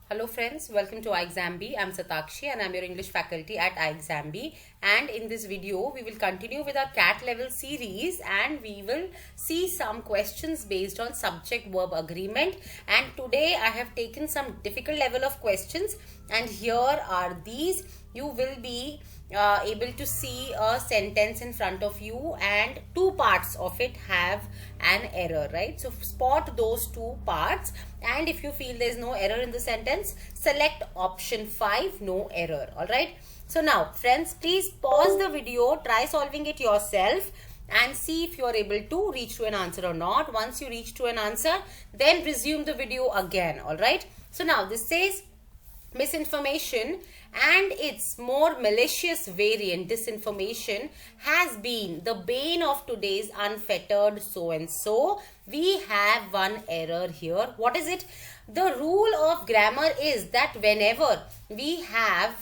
Hello friends, welcome to iExamB. I'm Satakshi and I'm your English faculty at iExamB, and in this video we will continue with our CAT level series and we will see some questions based on subject verb agreement. And today I have taken some difficult level of questions, and here are these. You will be able to see a sentence in front of you and two parts of it have an error, right? So spot those two parts, and if you feel there is no error in the sentence, select option 5, no error. All right, so now friends, please pause the video, try solving it yourself and see if you are able to reach to an answer or not. Once you reach to an answer, then resume the video again. All right, so now this says misinformation and its more malicious variant, disinformation, has been the bane of today's unfettered so and so. We have one error here. What is it? The rule of grammar is that whenever we have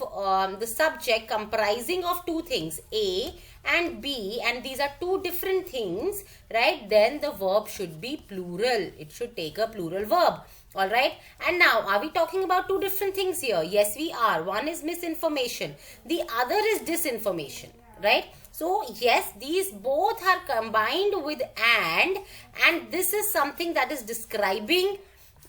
the subject comprising of two things, A and B, and these are two different things, right, then the verb should be plural. It should take a plural verb. All right, and now are we talking about two different things here? Yes, we are. One is misinformation, the other is disinformation, right? So yes, these both are combined with and this is something that is describing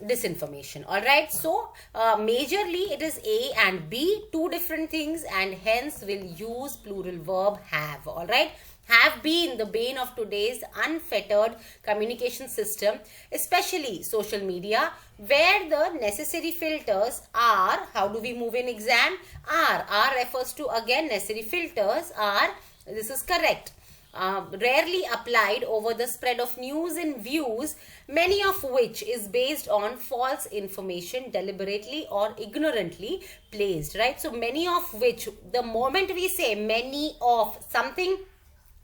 disinformation. All right, so majorly it is A and B, two different things, and hence will use plural verb have. All right, have been the bane of today's unfettered communication system, especially social media, where the necessary filters are, how do we move in exam? R refers to, again, necessary filters are, this is correct, rarely applied over the spread of news and views, many of which is based on false information deliberately or ignorantly placed, right? So many of which, the moment we say many of something,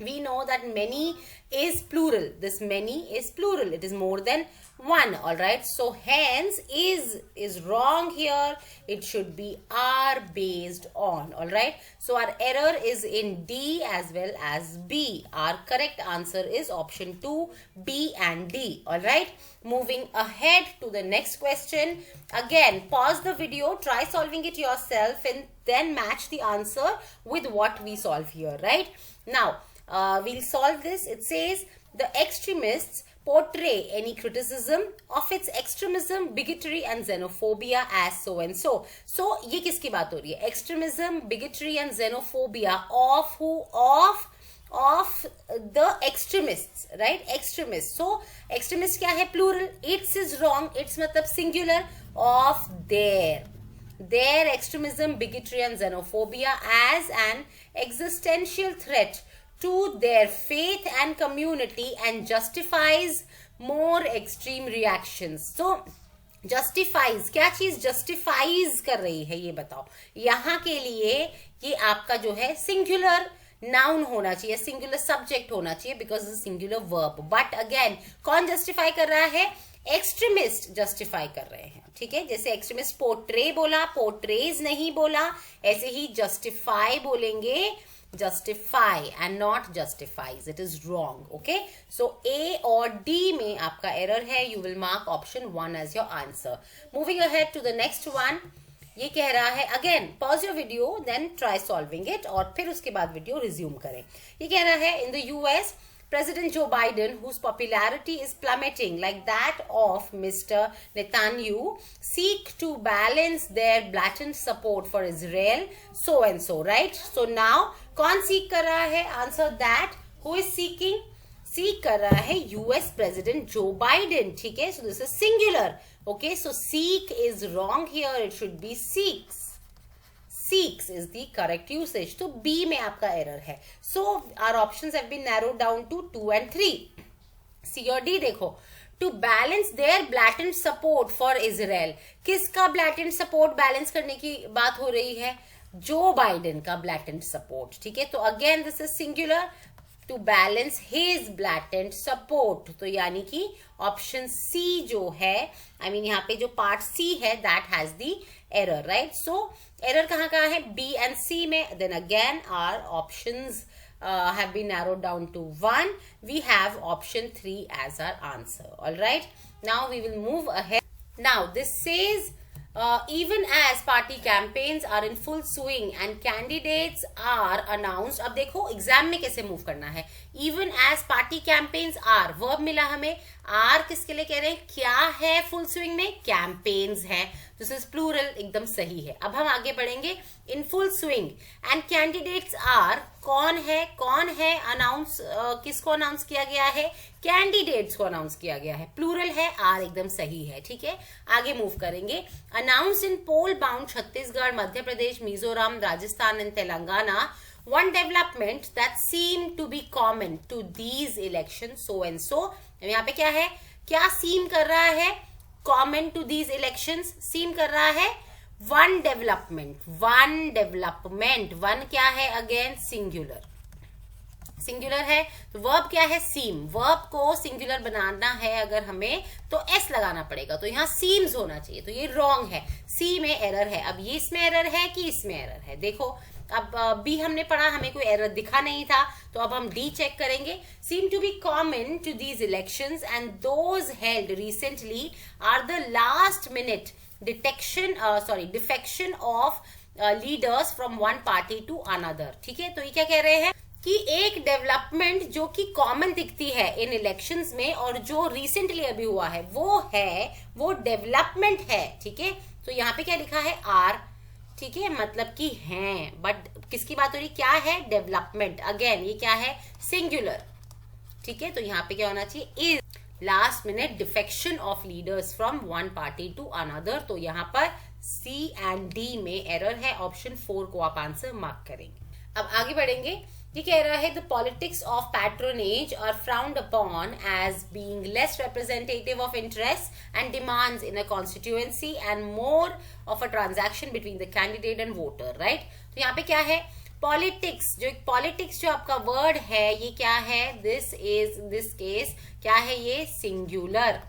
we know that many is plural. This many is plural. It is more than one. All right. So hence is wrong here. It should be are based on. All right. So our error is in D as well as B. Our correct answer is option 2, B and D. All right. Moving ahead to the next question. Again, pause the video, try solving it yourself, and then match the answer with what we solve here. Right. Now, we'll solve this. It says the extremists portray any criticism of its extremism, bigotry and xenophobia as so and so. So ये किसकी बात हो रही है? Extremism, bigotry and xenophobia of who? Of the extremists, right? Extremists. So extremists क्या है? Plural. Its is wrong. Its मतलब singular. Of their extremism, bigotry and xenophobia as an existential threat to their faith and community and justifies more extreme reactions. So justifies, क्या चीज justifies कर रही है ये बताओ? यहाँ के लिए ये आपका जो है singular noun होना चाहिए, singular subject होना चाहिए, because it's a singular verb. But again, कौन justify कर रहा है? एक्सट्रीमिस्ट जस्टिफाई कर रहे हैं. ठीक है, जैसे एक्सट्रीमिस्ट पोर्ट्रे बोला, पोर्ट्रेज नहीं बोला, ऐसे ही जस्टिफाई बोलेंगे, justify and not justifies. It is wrong. Okay, so A or D में आपका error है. You will mark option 1 as your answer. Moving ahead to the next one. ये कह रहा है, again pause your video, then try solving it, और फिर उसके बाद video resume करें. ये कह रहा है, in the US, President Joe Biden, whose popularity is plummeting like that of Mr. Netanyahu, seek to balance their blatant support for Israel, so and so, right? So now, कौन seek कर रहा है? Answer that. Who is seeking? Seek कर रहा है US President Joe Biden. ठीक है? So this is singular. Okay, so seek is wrong here. It should be seeks. Seeks is the correct usage. So B में आपका error है. So our options have been narrowed down to 2 and 3. C और D देखो. To balance their blatant support for Israel. किसका blatant support balance करने की बात हो रही है? जो बाइडेन का blatant support. ठीक है, तो again this is singular. To balance his blatant support. तो यानी कि option C जो है, I mean यहाँ पे जो part C है, that has the error, right? So error कहाँ है? B and C में. Then again our options have been narrowed down to 1. We have option 3 as our answer. All right. Now we will move ahead. Now this says Even as party campaigns are in full swing and candidates are announced. अब देखो exam में कैसे move करना है. Even as party campaigns are, verb मिला हमें. Are किसके लिए कह रहे हैं, क्या है फुल स्विंग में, कैंपेन्स है. दिस इज प्लूरल, एकदम सही है. अब हम आगे बढ़ेंगे. In full swing and candidates are, कौन है अनाउंस, किसको अनाउंस किया गया है, कैंडिडेट्स को अनाउंस किया गया है. प्लूरल है, आर एकदम सही है. ठीक है, आगे मूव करेंगे. Announce in poll bound Chhattisgarh, Madhya Pradesh, Mizoram, Rajasthan and Telangana one development that seemed to be common to these elections so and so. यहाँ पे क्या है, क्या seem कर रहा है, common to these elections, seem कर रहा है one development, one क्या है, again सिंगुलर है. तो वर्ब क्या है, सीम. वर्ब को सिंगुलर बनाना है अगर हमें तो एस लगाना पड़ेगा. तो यहाँ सीम्स होना चाहिए, तो ये रॉन्ग है. सी में एरर है. अब ये इसमें एरर है कि इसमें एरर है, देखो. अब बी हमने पढ़ा, हमें कोई एरर दिखा नहीं था, तो अब हम डी चेक करेंगे. Seem to be common to these elections and those held recently are the last minute defection of leaders from one party to another. ठीक है, तो ये क्या कह रहे हैं कि एक डेवलपमेंट जो कि कॉमन दिखती है इन इलेक्शंस में और जो रिसेंटली अभी हुआ है वो डेवलपमेंट है. ठीक है, तो यहाँ पे क्या लिखा है, आर. ठीक है, मतलब कि हैं, बट किसकी बात हो रही, क्या है, डेवलपमेंट. अगेन ये क्या है, सिंगुलर. ठीक है, तो यहाँ पे क्या होना चाहिए, is last minute defection of leaders from one party to another. तो यहाँ पर सी एंड डी में एरर है. ऑप्शन 4 को आप आंसर मार्क करेंगे. अब आगे बढ़ेंगे. ये कह रहा है the politics of patronage are frowned upon as being less representative of interest and demands in a constituency and more of a transaction between the candidate and voter. Right, तो यहाँ पे क्या है, पॉलिटिक्स. पॉलिटिक्स जो आपका word है ये क्या है, दिस केस क्या है, ये सिंगुलर.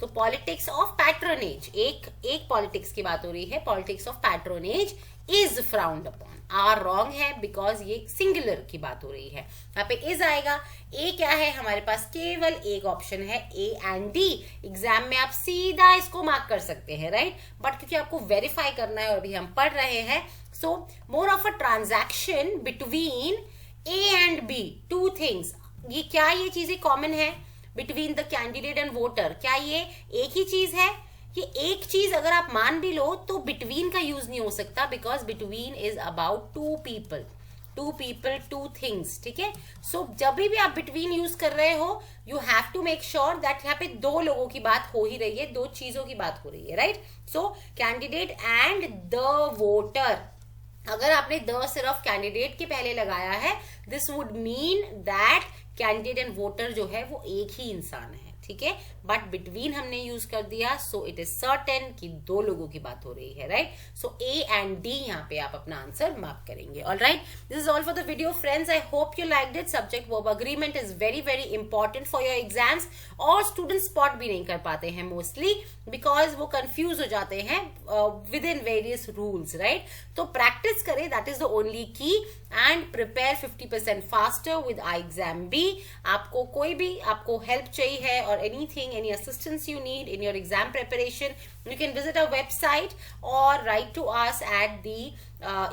तो पॉलिटिक्स ऑफ पैट्रोनेज, एक पॉलिटिक्स की बात हो रही है. Politics of patronage is frowned upon. Are wrong है बिकॉज ये सिंगुलर की बात हो रही है. यहाँ पे इज आएगा. ए क्या है, हमारे पास केवल एक ऑप्शन है, ए एंड डी. एग्जाम में आप सीधा इसको मार्क कर सकते हैं, राइट, बट क्योंकि आपको वेरीफाई करना है और अभी हम पढ़ रहे हैं, so more of a transaction between A and B, two things. ये क्या, ये चीजें कॉमन है between the candidate and voter. क्या ये एक ही चीज है, ये एक चीज अगर आप मान भी लो तो बिटवीन का यूज नहीं हो सकता, because between is about two people, two things. ठीक है, सो जब भी आप बिटवीन यूज कर रहे हो you have to make sure that यहाँ पे दो लोगों की बात हो ही रही है, दो चीजों की बात हो रही है. Right, so candidate and the voter. अगर आपने द सिर्फ कैंडिडेट के पहले लगाया है, this would mean that candidate and voter जो है वो एक ही इंसान है. ठीक है, बट बिटवीन हमने यूज कर दिया, सो इट इज सर्टेन कि दो लोगों की बात हो रही है. Right, so A and D यहाँ पे आप अपना आंसर मार्क करेंगे. Alright, this is all for the video friends. I hope you liked it. Subject verb agreement is very very important for your exams. और स्टूडेंट स्पॉट भी नहीं कर पाते हैं मोस्टली बिकॉज वो कंफ्यूज हो जाते हैं within various rules. Right, तो प्रैक्टिस करें, that is the only key. And prepare 50% faster with I exam B. आपको कोई भी आपको हेल्प चाहिए है और anything, any assistance you need in your exam preparation, you can visit our website or write to us at the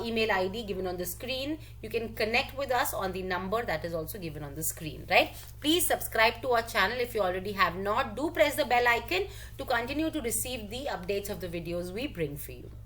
email ID given on the screen. You can connect with us on the number that is also given on the screen. Right, please subscribe to our channel if you already have not. Do press the bell icon to continue to receive the updates of the videos we bring for you.